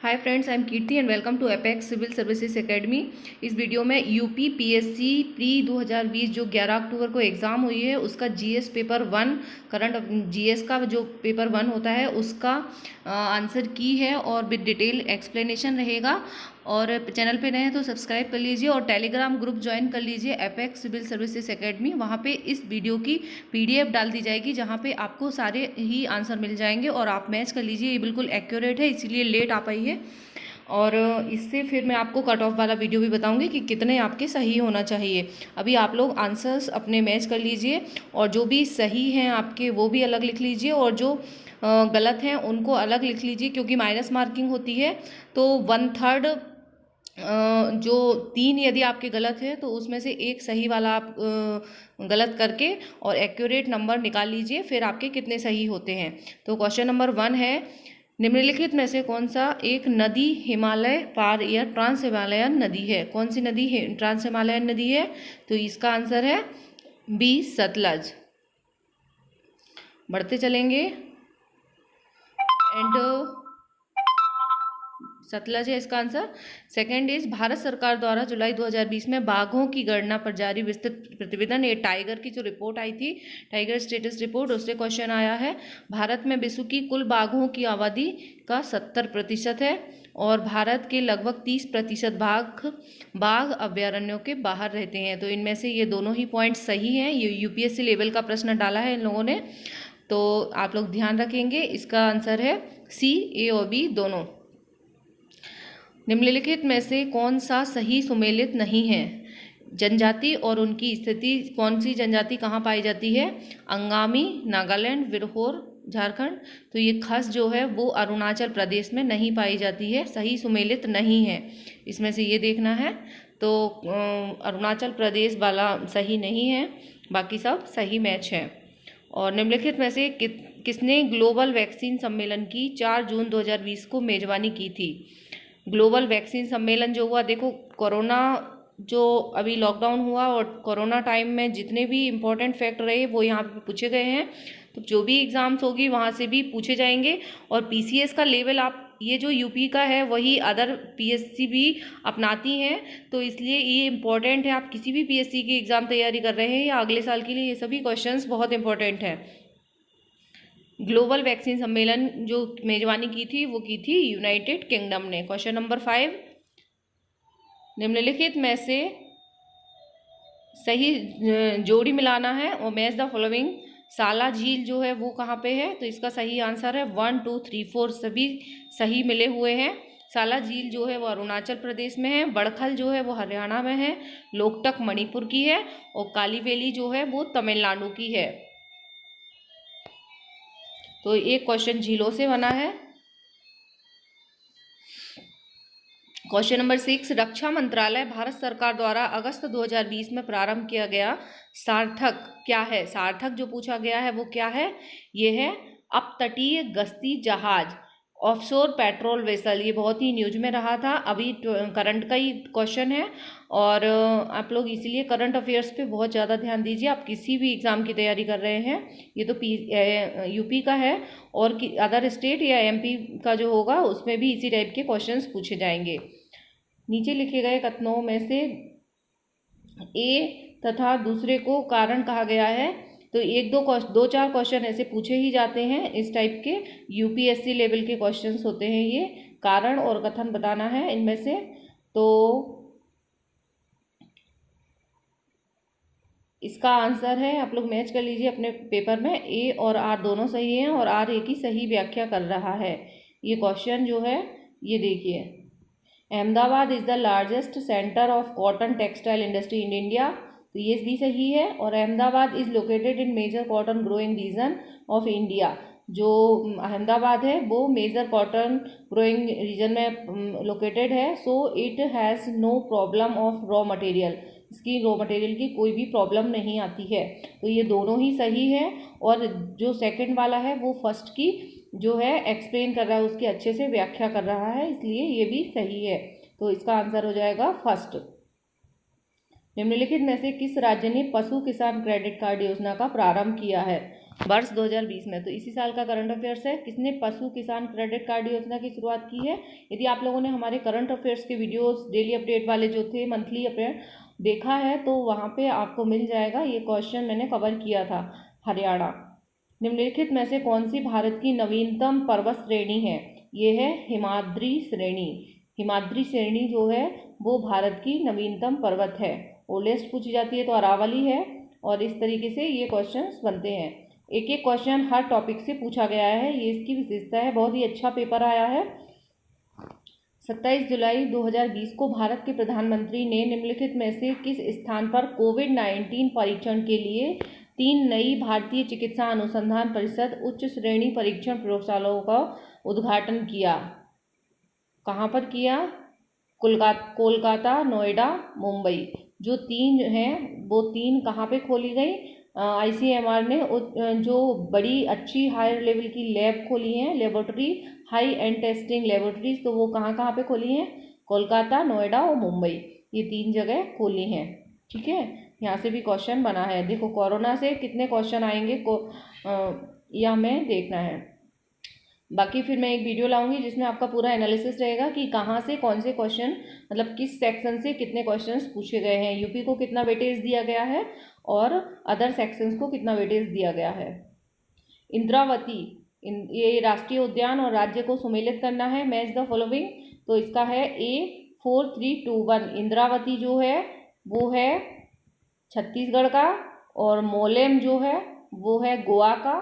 Hi friends, I am Kirti and welcome to Apex Civil Services Academy. इस video में UP PSC pre 2020 जो 11 अक्टूबर को exam हुई है उसका जीएस पेपर 1 करंट जीएस का जो पेपर 1 होता है उसका आंसर की है और विद डिटेल एक्सप्लेनेशन रहेगा। और चैनल पे नए हैं तो सब्सक्राइब कर लीजिए और टेलीग्राम ग्रुप ज्वाइन कर लीजिए एपेक्स सिविल सर्विसेज एकेडमी। वहाँ पे इस वीडियो की पीडीएफ डाल दी जाएगी जहाँ पे आपको सारे ही आंसर मिल जाएंगे और आप मैच कर लीजिए। ये बिल्कुल एक्यूरेट है, इसीलिए लेट आ पाई है। और इससे फिर मैं आपको कट ऑफ वाला वीडियो भी बताऊंगी कि कितने आपके सही होना चाहिए। अभी आप लोग आंसर्स अपने मैच कर लीजिए और जो भी सही हैं आपके वो भी अलग लिख लीजिए और जो गलत हैं उनको अलग लिख लीजिए, क्योंकि माइनस मार्किंग होती है। तो 1/3 जो 3 यदि आपके गलत है तो उसमें से एक सही वाला आप गलत करके और एक्यूरेट नंबर निकाल लीजिए, फिर आपके कितने सही होते हैं। तो क्वेश्चन नंबर 1 है, निम्नलिखित में से कौन सा एक नदी हिमालय पार या ट्रांस हिमालयन नदी है? कौन सी नदी है ट्रांस हिमालयन नदी है? तो इसका आंसर है बी, सतलज। बढ़ते चलेंगे एंड सतलज है इसका आंसर। सेकंड इज, भारत सरकार द्वारा जुलाई 2020 में बाघों की गणना पर जारी विस्तृत प्रतिवेदन, ये टाइगर की जो रिपोर्ट आई थी, टाइगर स्टेटस रिपोर्ट, उससे क्वेश्चन आया है। भारत में विश्व की कुल बाघों की आबादी का 70% है और भारत के लगभग 30% बाघ अभ्यारण्यों के बाहर रहते हैं। तो इनमें से ये दोनों ही पॉइंट सही हैं। ये यूपीएससी लेवल का प्रश्न डाला है इन लोगों ने, तो आप लोग ध्यान रखेंगे। इसका आंसर है सी, ए और बी दोनों। निम्नलिखित में से कौन सा सही सुमेलित नहीं है? जनजाति और उनकी स्थिति, कौन सी जनजाति कहाँ पाई जाती है? अंगामी, नागालैंड, विरहोर, झारखंड। तो ये खस जो है वो अरुणाचल प्रदेश में नहीं पाई जाती है, सही सुमेलित नहीं है। इसमें से ये देखना है, तो अरुणाचल प्रदेश वाला सही नहीं है, बाकी सब सही मैच है। और निम्नलिखित में से किसने ग्लोबल वैक्सीन सम्मेलन की 4 जून 2020 को मेजबानी की थी? ग्लोबल वैक्सीन सम्मेलन जो हुआ, देखो कोरोना जो अभी लॉकडाउन हुआ और कोरोना टाइम में जितने भी इम्पोर्टेंट फैक्ट रहे वो यहाँ पे पूछे गए हैं। तो जो भी एग्जाम्स होगी वहाँ से भी पूछे जाएंगे। और पीसीएस का लेवल आप, ये जो यूपी का है वही अदर पीएससी भी अपनाती हैं, तो इसलिए ये इम्पोर्टेंट है। आप किसी भी पीएससी की एग्ज़ाम तैयारी कर रहे हैं या अगले साल के लिए, ये सभी क्वेश्चंस बहुत इंपॉर्टेंट हैं। ग्लोबल वैक्सीन सम्मेलन जो मेजबानी की थी वो की थी यूनाइटेड किंगडम ने। क्वेश्चन नंबर 5, निम्नलिखित में से सही जोड़ी मिलाना है और मैच द फॉलोइंग। साला झील जो है वो कहाँ पे है? तो इसका सही आंसर है 1, 2, 3, 4 सभी सही मिले हुए हैं। साला झील जो है वो अरुणाचल प्रदेश में है, बड़खल जो है वो हरियाणा में है, लोकटक मणिपुर की है और कालीवेली जो है वो तमिलनाडु की है। तो एक क्वेश्चन झीलों से बना है। क्वेश्चन नंबर 6, रक्षा मंत्रालय भारत सरकार द्वारा अगस्त 2020 में प्रारंभ किया गया सार्थक क्या है? सार्थक जो पूछा गया है वो क्या है? ये है अपतटीय गश्ती जहाज, ऑफशोर पेट्रोल वेसल। ये बहुत ही न्यूज में रहा था, अभी करंट का ही क्वेश्चन है और आप लोग इसीलिए करंट अफेयर्स पे बहुत ज़्यादा ध्यान दीजिए। आप किसी भी एग्ज़ाम की तैयारी कर रहे हैं, ये तो यूपी का है और अदर स्टेट या एमपी का जो होगा उसमें भी इसी टाइप के क्वेश्चंस पूछे जाएंगे। नीचे लिखे गए कथनों में से ए तथा दूसरे को कारण कहा गया है। तो 1-2-4 क्वेश्चन ऐसे पूछे ही जाते हैं, इस टाइप के यूपीएससी लेवल के क्वेश्चंस होते हैं ये। कारण और कथन बताना है इनमें से। तो इसका आंसर है, आप लोग मैच कर लीजिए अपने पेपर में, ए और आर दोनों सही हैं और आर ए की सही व्याख्या कर रहा है। ये क्वेश्चन जो है ये देखिए, Ahmedabad is the largest centre of cotton textile industry in India. तो ये भी सही है। और Ahmedabad is located in major cotton growing region of India. जो अहमदाबाद है वो मेजर कॉटन ग्रोइंग रीजन में लोकेटेड है। So it has no problem of raw material, इसकी रॉ मटेरियल की कोई भी प्रॉब्लम नहीं आती है। तो ये दोनों ही सही है। और जो सेकंड वाला है वो फर्स्ट की जो है एक्सप्लेन कर रहा है, उसकी अच्छे से व्याख्या कर रहा है, इसलिए ये भी सही है। तो इसका आंसर हो जाएगा फर्स्ट। निम्नलिखित में से किस राज्य ने पशु किसान क्रेडिट कार्ड योजना का प्रारंभ किया है? वर्ष 2020 में। तो इसी साल का करंट अफेयर्स है। किसने पशु किसान क्रेडिट कार्ड योजना की शुरुआत की है? यदि आप लोगों ने हमारे करंट अफेयर्स के वीडियोस डेली अपडेट वाले जो थे, मंथली अपडेट देखा है, तो वहाँ पे आपको मिल जाएगा। ये क्वेश्चन मैंने कवर किया था। हरियाणा। निम्नलिखित में से कौन सी भारत की नवीनतम पर्वत श्रेणी है? ये है हिमाद्री श्रेणी। हिमाद्री श्रेणी जो है वो भारत की नवीनतम पर्वत है। ओल्डेस्ट पूछी जाती है तो अरावली है। और इस तरीके से ये क्वेश्चंस बनते हैं। एक एक क्वेश्चन हर टॉपिक से पूछा गया है, ये इसकी विशेषता है। बहुत ही अच्छा पेपर आया है। 27 जुलाई 2020 को भारत के प्रधानमंत्री ने निम्नलिखित में से किस स्थान पर कोविड-19 परीक्षण के लिए 3 नई भारतीय चिकित्सा अनुसंधान परिषद उच्च श्रेणी परीक्षण प्रयोगशालाओं का उद्घाटन किया? कहाँ पर किया? कोलकाता, नोएडा, मुंबई। जो 3 हैं वो 3 कहाँ पे खोली गई? ICMR ने जो बड़ी अच्छी हायर लेवल की लैब खोली हैं, laboratory, high and testing laboratories, तो वो कहाँ कहाँ पे खोली हैं? कोलकाता, नोएडा और मुंबई, ये 3 जगह खोली हैं। ठीक है, यहाँ से भी क्वेश्चन बना है। देखो कोरोना से कितने क्वेश्चन आएंगे यह हमें देखना है। बाकी फिर मैं एक वीडियो लाऊंगी जिसमें आपका पूरा एनालिसिस रहेगा कि कहाँ से कौन से क्वेश्चन, मतलब किस सेक्शन से कितने क्वेश्चंस पूछे गए हैं, यूपी को कितना वेटेज दिया गया है और अदर सेक्शंस को कितना वेटेज दिया गया है। इंद्रावती, ये राष्ट्रीय उद्यान और राज्य को सुमेलित करना है। मैच द फॉलोइंग, तो इसका है A4321। इंद्रावती जो है वो है छत्तीसगढ़ का, और मोलेम जो है वो है गोवा का,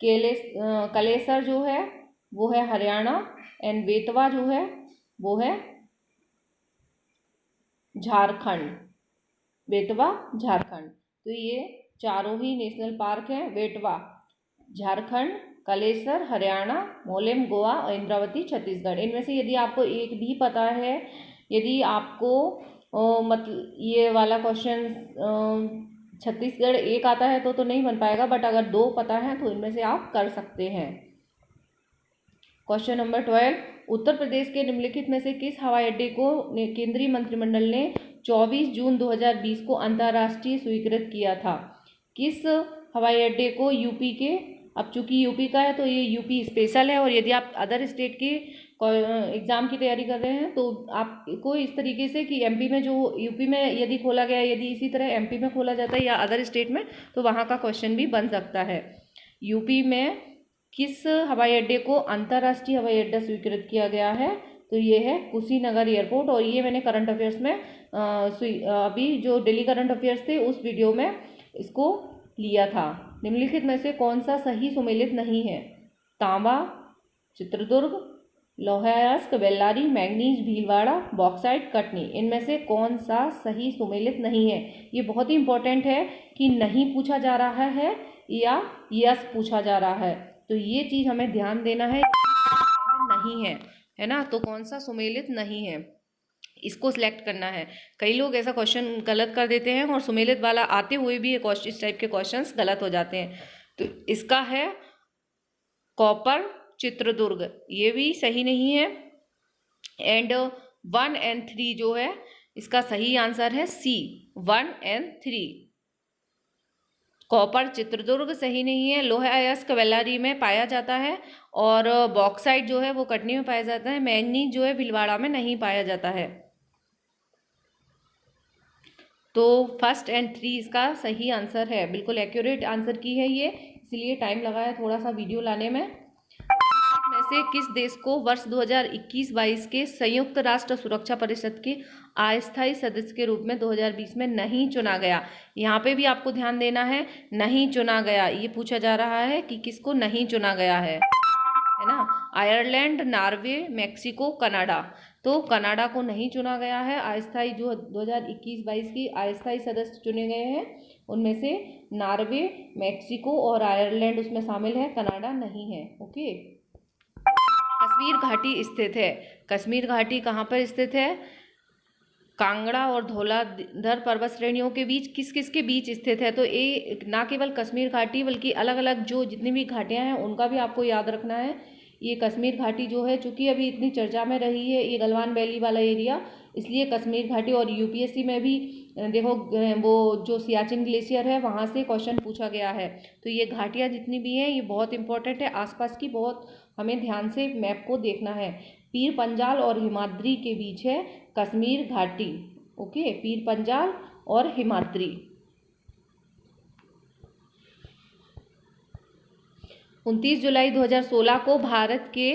कलेसर जो है वो है हरियाणा, एंड बेतवा जो है वो है झारखंड। बेतवा झारखंड। तो ये चारों ही नेशनल पार्क हैं। बेतवा झारखंड, कलेसर हरियाणा, मोलेम गोवा और इंद्रावती छत्तीसगढ़। इनमें से यदि आपको एक भी पता है, यदि आपको मतलब ये वाला क्वेश्चन छत्तीसगढ़ एक आता है तो नहीं बन पाएगा, बट अगर 2 पता है तो इनमें से आप कर सकते हैं। क्वेश्चन नंबर 12, उत्तर प्रदेश के निम्नलिखित में से किस हवाई अड्डे को केंद्रीय मंत्रिमंडल ने 24 जून 2020 को अंतर्राष्ट्रीय स्वीकृत किया था? किस हवाई अड्डे को यूपी के, अब चूंकि यूपी का है तो ये यूपी स्पेशल है, और यदि आप अदर स्टेट के एग्ज़ाम की तैयारी कर रहे हैं तो आपको इस तरीके से कि एमपी में जो यूपी में यदि खोला गया, यदि इसी तरह एमपी में खोला जाता है या अदर स्टेट में, तो वहाँ का क्वेश्चन भी बन सकता है। यूपी में किस हवाई अड्डे को अंतर्राष्ट्रीय हवाई अड्डा स्वीकृत किया गया है? तो ये है कुशीनगर एयरपोर्ट। और ये मैंने करंट अफेयर्स में अभी जो डेली करंट अफेयर्स थे उस वीडियो में इसको लिया था। निम्नलिखित में से कौन सा सही सुमेलित नहीं है? तांबा, चित्रदुर्ग, लौह अयस्क, बेल्लारी, मैंगनीज, भीलवाड़ा, बॉक्साइट, कटनी। इनमें से कौन सा सही सुमेलित नहीं है? ये बहुत ही इंपॉर्टेंट है कि नहीं पूछा जा रहा है या यस पूछा जा रहा है, तो ये चीज़ हमें ध्यान देना है। नहीं है ना, तो कौन सा सुमेलित नहीं है इसको सिलेक्ट करना है। कई लोग ऐसा क्वेश्चन गलत कर देते हैं और सुमेलित वाला आते हुए भी इस टाइप के क्वेश्चंस गलत हो जाते हैं। तो इसका है कॉपर, चित्रदुर्ग, ये भी सही नहीं है। एंड 1 और 3 जो है इसका सही आंसर है सी, 1 और 3। कॉपर चित्रदुर्ग सही नहीं है। लोहा अयस्क बेल्लारी में पाया जाता है, और बॉक्साइट जो है वो कटनी में पाया जाता है। मैंगनीज जो है भीलवाड़ा में नहीं पाया जाता है। तो 1 और 3 इसका सही आंसर है। बिल्कुल एक्यूरेट आंसर की है ये, इसलिए टाइम लगा है थोड़ा सा वीडियो लाने में। में से किस देश को वर्ष 2021-22 के संयुक्त राष्ट्र सुरक्षा परिषद के अस्थायी सदस्य के रूप में 2020 में नहीं चुना गया? यहाँ पे भी आपको ध्यान देना है, नहीं चुना गया ये पूछा जा रहा है कि किसको नहीं चुना गया है ना? Ireland, Norway, Mexico, Canada. तो कनाडा को नहीं चुना गया है। अस्थायी जो 2021-22 की अस्थायी सदस्य चुने गए हैं उनमें से नॉर्वे, मैक्सिको और आयरलैंड उसमें शामिल है, कनाडा नहीं है। ओके। कश्मीर घाटी स्थित है। कश्मीर घाटी कहाँ पर स्थित है? कांगड़ा और धौलाधर पर्वत श्रेणियों के बीच किस किस के बीच स्थित है? तो ये ना केवल कश्मीर घाटी बल्कि अलग अलग जो जितनी भी घाटियां हैं उनका भी आपको याद रखना है। ये कश्मीर घाटी जो है, चूँकि अभी इतनी चर्चा में रही है ये गलवान वैली वाला एरिया, इसलिए कश्मीर घाटी। और यूपीएससी में भी देखो वो जो सियाचिन ग्लेशियर है वहाँ से क्वेश्चन पूछा गया है। तो ये घाटियाँ जितनी भी हैं ये बहुत इंपॉर्टेंट है, आसपास की बहुत हमें ध्यान से मैप को देखना है। पीर पंजाल और हिमाद्री के बीच है कश्मीर घाटी। ओके, पीर पंजाल और हिमाद्री। 29 जुलाई 2016 को भारत के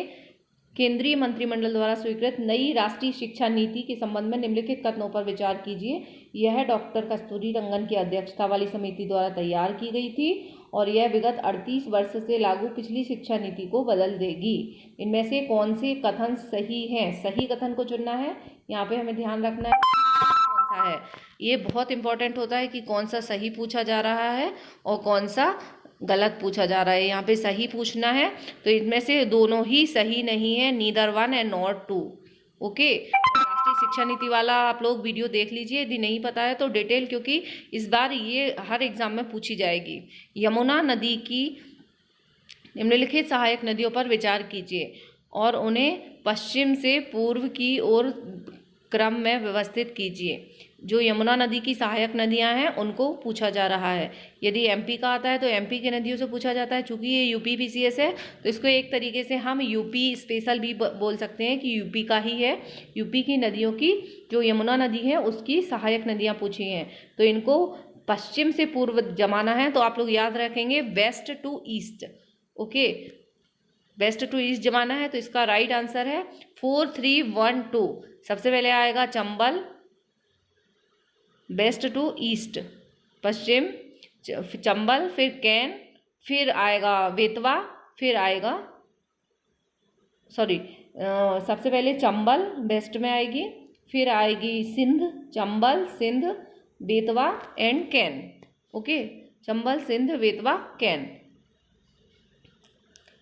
केंद्रीय मंत्रिमंडल द्वारा स्वीकृत नई राष्ट्रीय शिक्षा नीति के संबंध में निम्नलिखित कथनों पर विचार कीजिए। यह डॉक्टर कस्तूरी रंगन की अध्यक्षता वाली समिति द्वारा तैयार की गई थी और यह विगत 38 वर्ष से लागू पिछली शिक्षा नीति को बदल देगी। इनमें से कौन से कथन सही हैं? सही कथन को चुनना है, यहाँ पे हमें ध्यान रखना है कौन सा है। ये बहुत इंपॉर्टेंट होता है कि कौन सा सही पूछा जा रहा है और कौन सा गलत पूछा जा रहा है। यहाँ पे सही पूछना है, तो इनमें से दोनों ही सही नहीं है, neither one and not two. Okay, Rashtriya Shiksha नीति वाला आप लोग वीडियो देख लीजिए यदि नहीं पता है तो डिटेल, क्योंकि इस बार ये हर एग्जाम में पूछी जाएगी। यमुना नदी की निम्नलिखित सहायक नदियों पर विचार कीजिए और उन्हें पश्चिम से पूर्व की ओर क्रम में व्यवस्थित कीजिए। जो यमुना नदी की सहायक नदियां हैं उनको पूछा जा रहा है। यदि एमपी का आता है तो एमपी की नदियों से पूछा जाता है। चूंकि ये यूपी पीसीएस है तो इसको एक तरीके से हम यूपी स्पेशल भी बोल सकते हैं कि यूपी का ही है। यूपी की नदियों की जो यमुना नदी है उसकी सहायक नदियां पूछी हैं, तो इनको पश्चिम से पूर्व जमाना है। तो आप लोग याद रखेंगे west to east. Okay, west to east जमाना है, तो इसका राइट आंसर है 4, 3, 1, 2। सबसे पहले आएगा चंबल, वेस्ट टू ईस्ट पश्चिम, चंबल, फिर कैन, फिर आएगा बेतवा, फिर आएगा सबसे पहले चंबल वेस्ट में आएगी, फिर आएगी सिंध, चंबल, सिंध, बेतवा एंड कैन। ओके, चंबल, सिंध, बेतवा, कैन।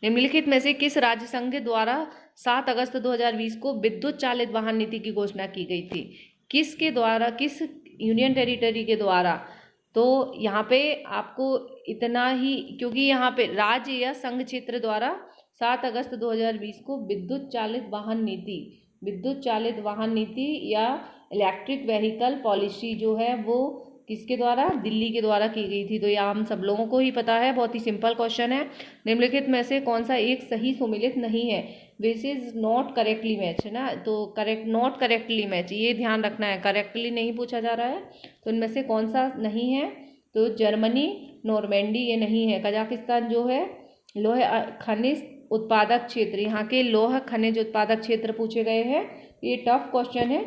निम्नलिखित में से किस राज्य संघ द्वारा 7 अगस्त 2020 को विद्युत चालित वाहन नीति की घोषणा की गई थी? किसके द्वारा, किस यूनियन टेरिटरी के द्वारा? तो यहाँ पे आपको इतना ही, क्योंकि यहाँ पे राज्य या संघ क्षेत्र द्वारा 7 अगस्त 2020 को विद्युत चालित वाहन नीति या इलेक्ट्रिक व्हीकल पॉलिसी जो है वो किसके द्वारा? दिल्ली के द्वारा की गई थी। तो यह हम सब लोगों को ही पता है, बहुत ही सिंपल क्वेश्चन है। निम्नलिखित में से कौन सा एक सही सुमेलित नहीं है? This is not correctly match है ना, तो नॉट करेक्टली मैच, ये ध्यान रखना है, करेक्टली नहीं पूछा जा रहा है। तो इनमें से कौन सा नहीं है? तो जर्मनी, नॉर्मेंडी ये नहीं है। कजाकिस्तान जो है लोह खनिज उत्पादक क्षेत्र, यहाँ के लोह खनिज उत्पादक क्षेत्र पूछे गए हैं। ये टफ क्वेश्चन है,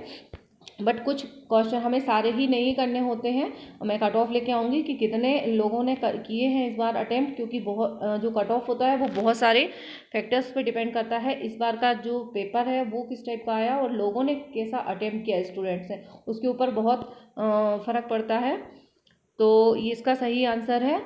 बट कुछ क्वेश्चन हमें सारे ही नहीं करने होते हैं। मैं कट ऑफ लेके आऊँगी कि कितने लोगों ने किए हैं इस बार अटेम्प्ट, क्योंकि बहुत जो कट ऑफ होता है वो बहुत सारे फैक्टर्स पे डिपेंड करता है। इस बार का जो पेपर है वो किस टाइप का आया और लोगों ने कैसा अटेम्प्ट किया, स्टूडेंट्स हैं, उसके ऊपर बहुत फ़र्क पड़ता है। तो ये इसका सही आंसर है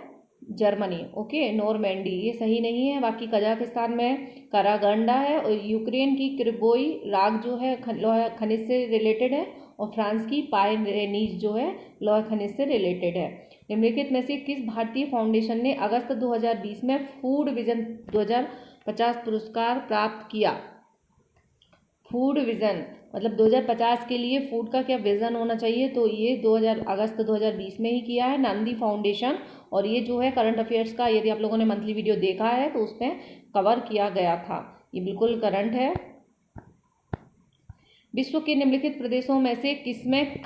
जर्मनी। ओके, नॉर्मेंडी ये सही नहीं है। बाकी कजाकिस्तान में करागंडा है और यूक्रेन की क्रिबोई राग जो है लोहा खनिज से रिलेटेड है और फ्रांस की पायरेनीज जो है लोहा खनिज से रिलेटेड है। निम्नलिखित में से किस भारतीय फाउंडेशन ने अगस्त 2020 में फूड विजन 2050 पुरस्कार प्राप्त किया? फूड विजन मतलब 2050 के लिए फूड का क्या विजन होना चाहिए, तो ये अगस्त 2020 में ही किया है नांदी फाउंडेशन। और ये जो है करंट अफेयर्स का, यदि आप लोगों ने मंथली वीडियो देखा है तो उसमें कवर किया गया था, ये बिल्कुल करंट है। विश्व के निम्नलिखित प्रदेशों में से किसमें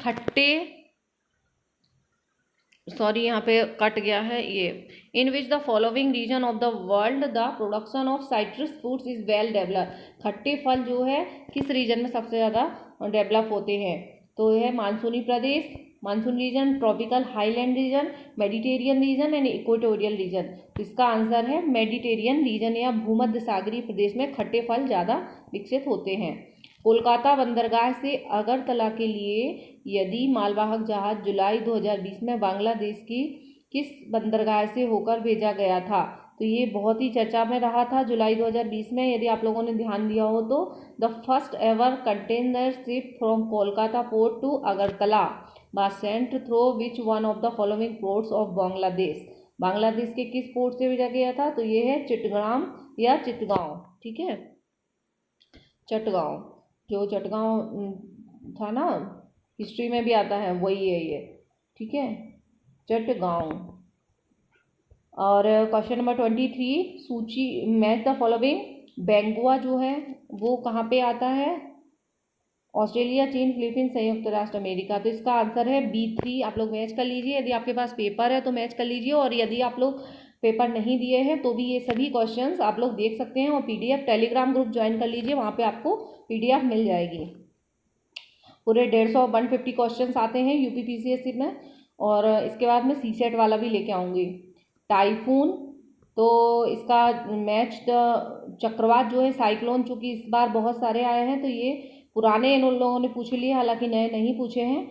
यहाँ पे कट गया है ये। In which the following region of the world the production of citrus fruits is well developed. खट्टे फल जो है किस रीजन में सबसे ज़्यादा डेवलप होते हैं? तो यह मानसूनी प्रदेश, monsoon region, tropical highland region, Mediterranean region and equatorial region. तो इसका आंसर है मेडिटेरियन रीजन या भूमध्य सागरीय प्रदेश में खट्टे फल ज़्यादा विकसित होते हैं। कोलकाता बंदरगाह से अगरतला के लिए यदि मालवाहक जहाज जुलाई 2020 में बांग्लादेश की किस बंदरगाह से होकर भेजा गया था? तो ये बहुत ही चर्चा में रहा था जुलाई 2020 में, यदि आप लोगों ने ध्यान दिया हो तो। The first ever container ship from Kolkata port to Agartala was sent through which one of the following ports of Bangladesh. Bangladesh के किस पोर्ट से भेजा गया था? तो ये है चिटग्राम या चिटगांव। ठीक है। चटगांव, जो चटगांव था ना, हिस्ट्री में भी आता है, वही है ये, ठीक है, चटगांव। और क्वेश्चन नंबर 23, सूची मैच द फॉलोइंग। बेंगुआ जो है वो कहाँ पे आता है? ऑस्ट्रेलिया, चीन, फिलीपींस, संयुक्त राष्ट्र अमेरिका। तो इसका आंसर है B3। आप लोग मैच कर लीजिए, यदि आपके पास पेपर है तो मैच कर लीजिए, और यदि आप लोग पेपर नहीं दिए हैं तो भी ये सभी क्वेश्चंस आप लोग देख सकते हैं। और PDF टेलीग्राम ग्रुप ज्वाइन कर लीजिए, वहाँ पे आपको PDF मिल जाएगी। पूरे 150 क्वेश्चन आते हैं UPPCSC में। और इसके बाद मैं CSET वाला भी लेके आऊँगी। टाइफून, तो इसका मैच द चक्रवात जो है, साइक्लोन, चूँकि इस बार बहुत सारे आए हैं तो ये पुराने इन लोगों ने पूछ लिए, हालांकि नए नहीं पूछे हैं।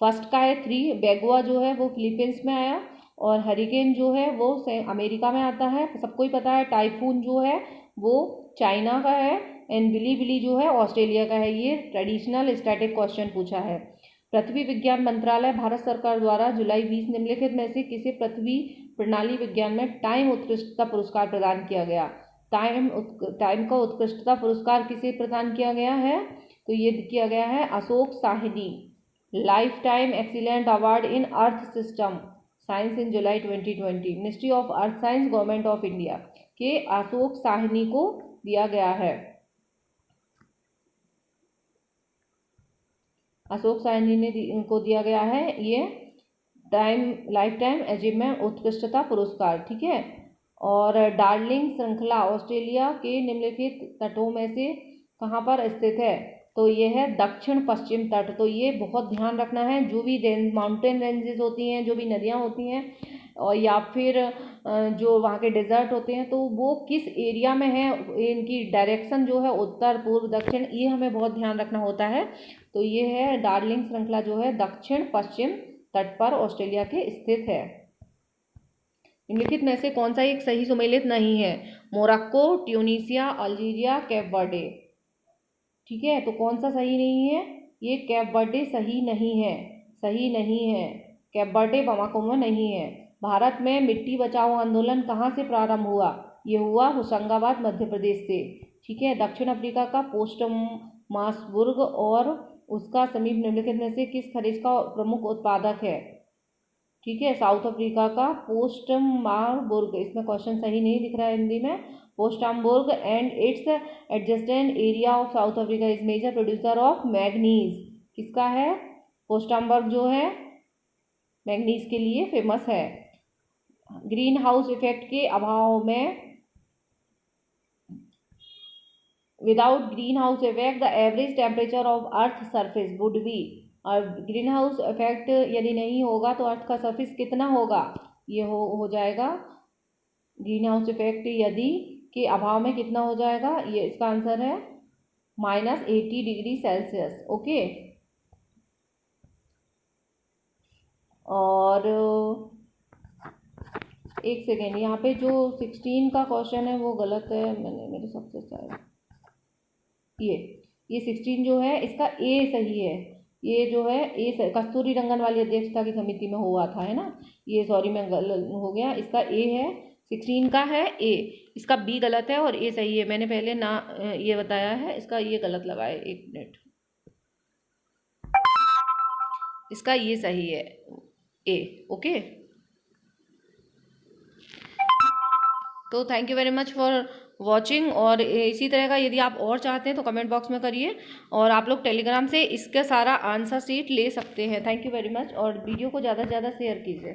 फर्स्ट का है 3, बेगुआ जो है वो फिलीपींस में आया, और हरिकेन जो है वो अमेरिका में आता है, सबको ही पता है। टाइफून जो है वो चाइना का है, एंड बिली बिली जो है ऑस्ट्रेलिया का है। ये ट्रेडिशनल स्टैटिक क्वेश्चन पूछा है। पृथ्वी विज्ञान मंत्रालय भारत सरकार द्वारा जुलाई 20 निम्नलिखित में से किसे पृथ्वी प्रणाली विज्ञान में टाइम उत्कृष्टता पुरस्कार प्रदान किया गया? टाइम का उत्कृष्टता पुरस्कार किसे प्रदान किया गया है? तो ये किया गया है Ashok Sahni. Life time excellent award in earth system science in July 2020, ministry of earth science, government of India के अशोक साहनी को दिया गया है। अशोक साहनी ने को दिया गया है ये लाइफ टाइम अचीवमेंट उत्कृष्टता पुरस्कार, ठीक है। और डार्लिंग श्रृंखला ऑस्ट्रेलिया के निम्नलिखित तटों में से कहाँ पर स्थित है? तो ये है दक्षिण पश्चिम तट। तो ये बहुत ध्यान रखना है, जो भी माउंटेन रेंजेस होती हैं, जो भी नदियाँ होती हैं, और या फिर जो वहाँ के डेजर्ट होते हैं, तो वो किस एरिया में है, इनकी डायरेक्शन जो है उत्तर पूर्व दक्षिण, ये हमें बहुत ध्यान रखना होता है। तो ये है डार्लिंग श्रृंखला जो है दक्षिण पश्चिम तट पर ऑस्ट्रेलिया के स्थित है। निम्नलिखित में से कौन सा एक सही सुमेलित नहीं है? Morocco, Tunisia, Algeria, cap Verde, ठीक है। तो कौन सा सही नहीं है? ये कैप वर्डे सही नहीं है, सही नहीं है। कैप वर्डे बामाको में नहीं है। भारत में मिट्टी बचाओ आंदोलन कहाँ से प्रारंभ हुआ? ये हुआ होशंगाबाद मध्य प्रदेश से, ठीक है। दक्षिण अफ्रीका का पोस्टमार्सबुर्ग और उसका समीप निम्नलिखित में से किस खनिज का प्रमुख उत्पादक है? ठीक है, साउथ अफ्रीका का पोस्टमार्सबुर्ग। इसमें क्वेश्चन सही नहीं दिख रहा है हिंदी में। Postmasburg and its adjacent area of South Africa is major producer of manganese. किसका है? पोस्टमार्सबुर्ग जो है मैग्नीज के लिए फेमस है। ग्रीन हाउस इफेक्ट के अभाव में, without green house effect the average temperature of earth surface would be. और ग्रीन हाउस इफेक्ट यदि नहीं होगा तो अर्थ का सरफेस कितना होगा? ये हो जाएगा ग्रीन हाउस इफेक्ट यदि के अभाव में कितना हो जाएगा? ये इसका आंसर है -80 डिग्री सेल्सियस, ओके। और एक सेकेंड, यहाँ पे जो 16 का क्वेश्चन है वो गलत है, मैंने मेरे सबसे शायद ये 16 जो है इसका ए सही है। ये जो है ए कस्तूरी रंगन वाली अध्यक्षता की समिति में हुआ था, है ना। ये सॉरी मैं गलत हो गया, इसका ए है, 16 का है ए, इसका बी गलत है और ए सही है। मैंने पहले ना ये बताया है, इसका ये गलत लगा है, एक मिनट, इसका ये सही है ए, ओके। तो thank you very much for watching. और इसी तरह का यदि आप और चाहते हैं तो कमेंट बॉक्स में करिए, और आप लोग टेलीग्राम से इसका सारा आंसर शीट ले सकते हैं। थैंक यू वेरी मच, और वीडियो को ज़्यादा से ज़्यादा शेयर कीजिए।